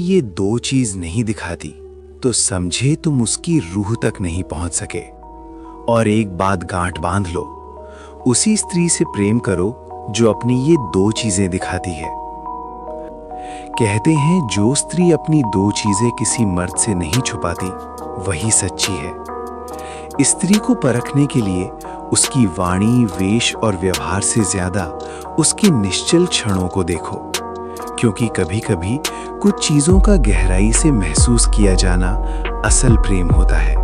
ये दो चीज नहीं दिखाती तो समझे तुम उसकी रूह तक नहीं पहुंच सके। और एक बात गांठ बांध लो, उसी स्त्री से प्रेम करो जो अपनी ये दो चीजें दिखाती है। कहते हैं जो स्त्री अपनी दो चीजें किसी मर्द से नहीं छुपाती वही सच्ची है। स्त्री को परखने के लिए उसकी वाणी, वेश और व्यवहार से ज्यादा उसके निश्चल क्षणों को देखो, क्योंकि कभी कभी कुछ चीजों का गहराई से महसूस किया जाना असल प्रेम होता है।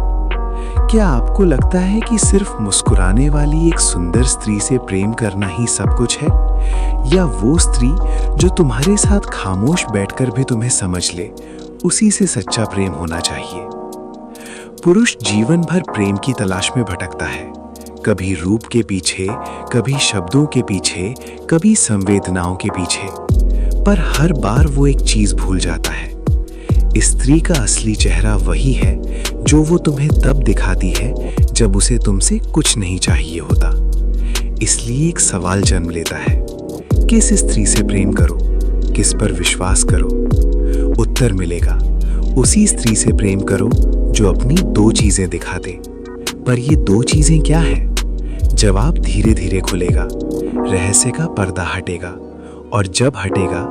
क्या आपको लगता है कि सिर्फ मुस्कुराने वाली एक सुंदर स्त्री से प्रेम करना ही सब कुछ है, या वो स्त्री जो तुम्हारे साथ खामोश बैठकर भी तुम्हें समझ ले, उसी से सच्चा प्रेम होना चाहिए? पुरुष जीवन भर प्रेम की तलाश में भटकता है, कभी रूप के पीछे, कभी शब्दों के पीछे, कभी संवेदनाओं के पीछे, पर हर बार वो एक चीज भूल जाता है। स्त्री का असली चेहरा वही है जो वो तुम्हें तब दिखाती है जब उसे तुमसे कुछ नहीं चाहिए होता। इसलिए एक सवाल जन्म लेता है, किस स्त्री से प्रेम करो, किस पर विश्वास करो? उत्तर मिलेगा, उसी स्त्री से प्रेम करो जो अपनी दो चीजें दिखा दे। पर ये दो चीजें क्या है? जवाब धीरे धीरे खुलेगा, रहस्य का पर्दा हटेगा, और जब हटेगा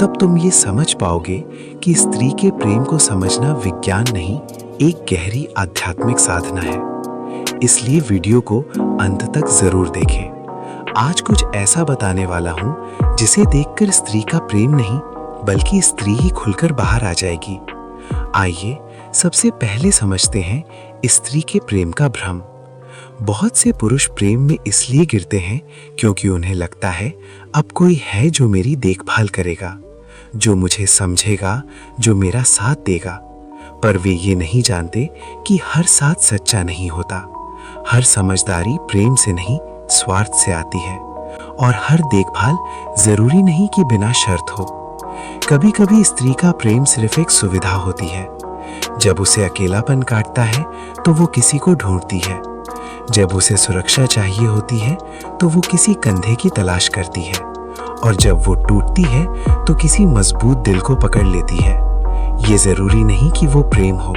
तब तुम ये समझ पाओगे कि स्त्री के प्रेम को समझना विज्ञान नहीं, एक गहरी आध्यात्मिक साधना है। इसलिए वीडियो को अंत तक जरूर देखें। आज कुछ ऐसा बताने वाला हूं जिसे देखकर स्त्री का प्रेम नहीं बल्कि स्त्री ही खुलकर बाहर आ जाएगी। आइए सबसे पहले समझते हैं स्त्री के प्रेम का भ्रम। बहुत से पुरुष प्रेम में इसलिए गिरते हैं क्योंकि उन्हें लगता है अब कोई है जो मेरी देखभाल करेगा, जो मुझे समझेगा, जो मेरा साथ देगा। पर वे ये नहीं जानते कि हर साथ सच्चा नहीं होता। हर समझदारी प्रेम से नहीं, स्वार्थ से आती है, और हर देखभाल जरूरी नहीं कि बिना शर्त हो। कभी कभी स्त्री का प्रेम सिर्फ एक सुविधा होती है। जब उसे अकेलापन काटता है तो वो किसी को ढूंढती है। जब उसे सुरक्षा चाहिए होती है तो वो किसी कंधे की तलाश करती है, और जब वो टूटती है तो किसी मजबूत दिल को पकड़ लेती है। ये जरूरी नहीं कि वो प्रेम हो।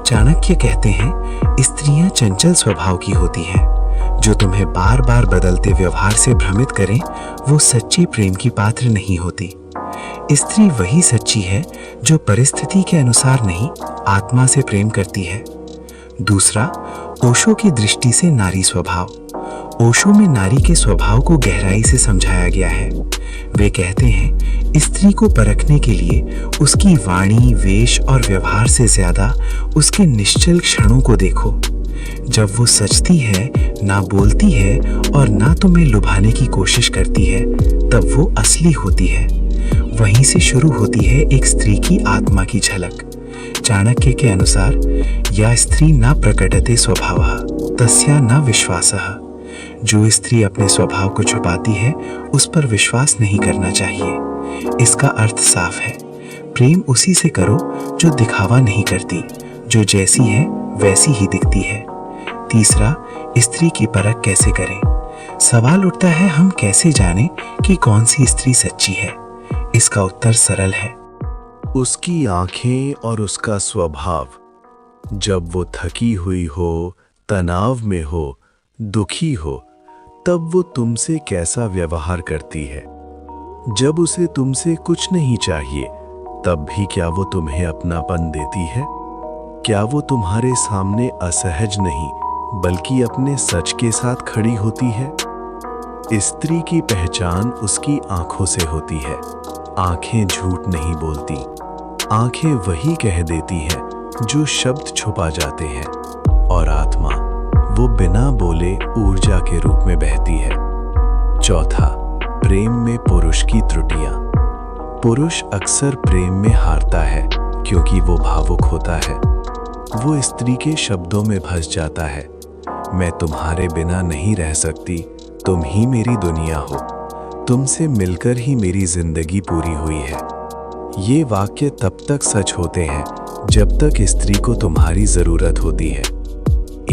चाणक्य कहते हैं, स्त्रियां चंचल स्वभाव की होती हैं। जो तुम्हें बार बार बदलते व्यवहार से भ्रमित करें वो सच्चे प्रेम की पात्र नहीं होती। स्त्री वही सच्ची है जो परिस्थिति के अनुसार नहीं, आत्मा से प्रेम करती है। दूसरा, ओशो की दृष्टि से नारी स्वभाव। ओशो में नारी के स्वभाव को गहराई से समझाया गया है। वे कहते हैं, स्त्री को परखने के लिए उसकी वाणी, वेश और व्यवहार से ज्यादा उसके निश्चल क्षणों को देखो। जब वो सचती है, ना बोलती है और ना तुम्हें लुभाने की कोशिश करती है, तब वो असली होती है। वहीं से शुरू होती है एक स्त्री की आत्मा की झलक। चाणक्य के अनुसार, या स्त्री न प्रकटते स्वभावः तस्या न विश्वासः। जो स्त्री अपने स्वभाव को छुपाती है उस पर विश्वास नहीं करना चाहिए। इसका अर्थ साफ है, प्रेम उसी से करो जो दिखावा नहीं करती, जो जैसी है वैसी ही दिखती है। तीसरा, स्त्री की परख कैसे करें? सवाल उठता है, हम कैसे जानें कि कौन सी स्त्री सच्ची है? इसका उत्तर सरल है, उसकी आंखें और उसका स्वभाव। जब वो थकी हुई हो, तनाव में हो, दुखी हो, तब वो तुमसे कैसा व्यवहार करती है। जब उसे तुमसे कुछ नहीं चाहिए तब भी क्या वो तुम्हें अपनापन देती है? क्या वो तुम्हारे सामने असहज नहीं बल्कि अपने सच के साथ खड़ी होती है? स्त्री की पहचान उसकी आंखों से होती है। आंखें झूठ नहीं बोलती। आंखें वही कह देती हैं जो शब्द छुपा जाते हैं, और आत्मा वो बिना बोले ऊर्जा के रूप में बहती है। चौथा, प्रेम में पुरुष की त्रुटियां। पुरुष अक्सर प्रेम में हारता है क्योंकि वो भावुक होता है। वो स्त्री के शब्दों में फंस जाता है, मैं तुम्हारे बिना नहीं रह सकती, तुम ही मेरी दुनिया हो, तुमसे मिलकर ही मेरी जिंदगी पूरी हुई है। ये वाक्य तब तक सच होते हैं जब तक स्त्री को तुम्हारी जरूरत होती है।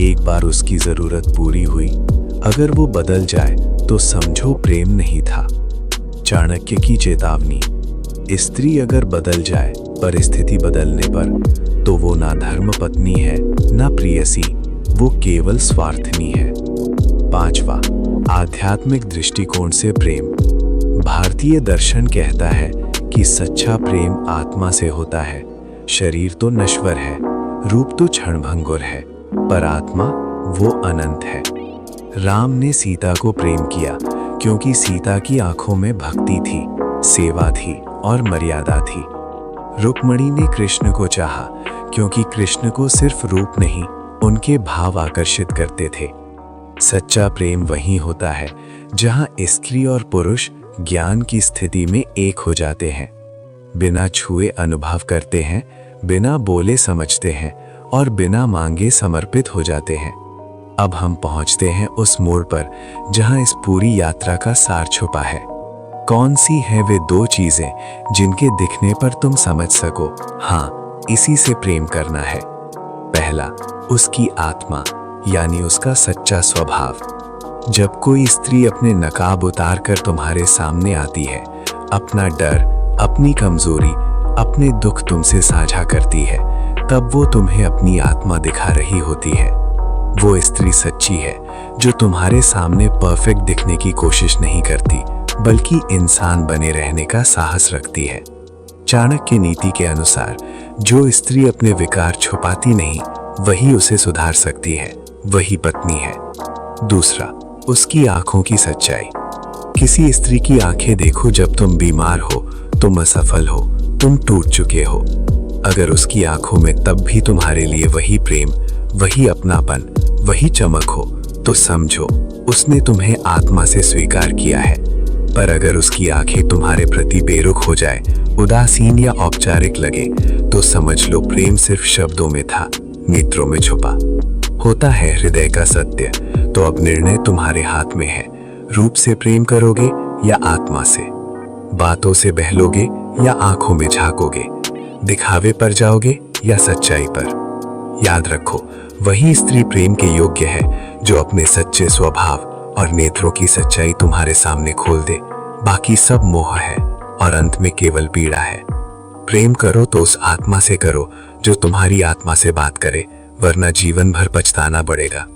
एक बार उसकी जरूरत पूरी हुई, अगर वो बदल जाए तो समझो प्रेम नहीं था। चाणक्य की चेतावनी, स्त्री अगर बदल जाए परिस्थिति बदलने पर तो वो ना धर्म पत्नी है ना प्रियसी, वो केवल स्वार्थनी है। 5वां, आध्यात्मिक दृष्टिकोण से प्रेम। भारतीय दर्शन कहता है कि सच्चा प्रेम आत्मा से होता है। शरीर तो नश्वर है, रूप तो क्षणभंगुर है, पर आत्मा वो अनंत है। राम ने सीता को प्रेम किया क्योंकि सीता की आंखों में भक्ति थी, सेवा थी और मर्यादा थी। रुक्मिणी ने कृष्ण को चाहा क्योंकि कृष्ण को सिर्फ रूप नहीं, उनके भाव आकर्षित करते थे। सच्चा प्रेम वहीं होता है जहां स्त्री और पुरुष ज्ञान की स्थिति में एक हो जाते हैं, बिना छुए अनुभव करते हैं, बिना बोले समझते हैं और बिना मांगे समर्पित हो जाते हैं। अब हम पहुंचते हैं उस मोड़ पर जहां इस पूरी यात्रा का सार छुपा है। कौन सी हैं वे 2 चीजें जिनके दिखने पर तुम समझ सको, हाँ, इसी से प्रेम करना है। पहला, उसकी आत्मा यानी उसका सच्चा स्वभाव। जब कोई स्त्री अपने नकाब उतार कर तुम्हारे सामने आती है, अपना डर, अपनी कमजोरी, अपने दुख तुमसे साझा करती है, तब वो तुम्हें अपनी आत्मा दिखा रही होती है। वो स्त्री सच्ची है जो तुम्हारे सामने परफेक्ट दिखने की कोशिश नहीं करती, बल्कि इंसान बने रहने का साहस रखती है। चाणक्य नीति के अनुसार जो स्त्री अपने विकार छुपाती नहीं, वही उसे सुधार सकती है, वही पत्नी है। दूसरा, उसकी आंखों की सच्चाई। किसी स्त्री की आंखें देखो जब तुम बीमार हो, तुम असफल हो, तुम टूट चुके हो। अगर उसकी आंखों में तब भी तुम्हारे लिए वही प्रेम, वही अपनापन, वही चमक हो, तो समझो उसने तुम्हें आत्मा से स्वीकार किया है। पर अगर उसकी आंखें तुम्हारे प्रति बेरुख हो जाए, उदासीन या औपचारिक लगे, तो समझ लो प्रेम सिर्फ शब्दों में था, नेत्रों में छुपा। होता है हृदय का सत्य। तो अब निर्णय तुम्हारे हाथ में है। रूप से प्रेम करोगे या आत्मा से? बातों से बहलोगे या आंखों में झांकोगे? दिखावे पर जाओगे या सच्चाई पर? याद रखो, वही स्त्री प्रेम के योग्य है जो अपने सच्चे स्वभाव और नेत्रों की सच्चाई तुम्हारे सामने खोल दे। बाकी सब मोह है और अंत में केवल पीड़ा है। प्रेम करो तो उस आत्मा से करो जो तुम्हारी आत्मा से बात करे, वरना जीवन भर पछताना पड़ेगा।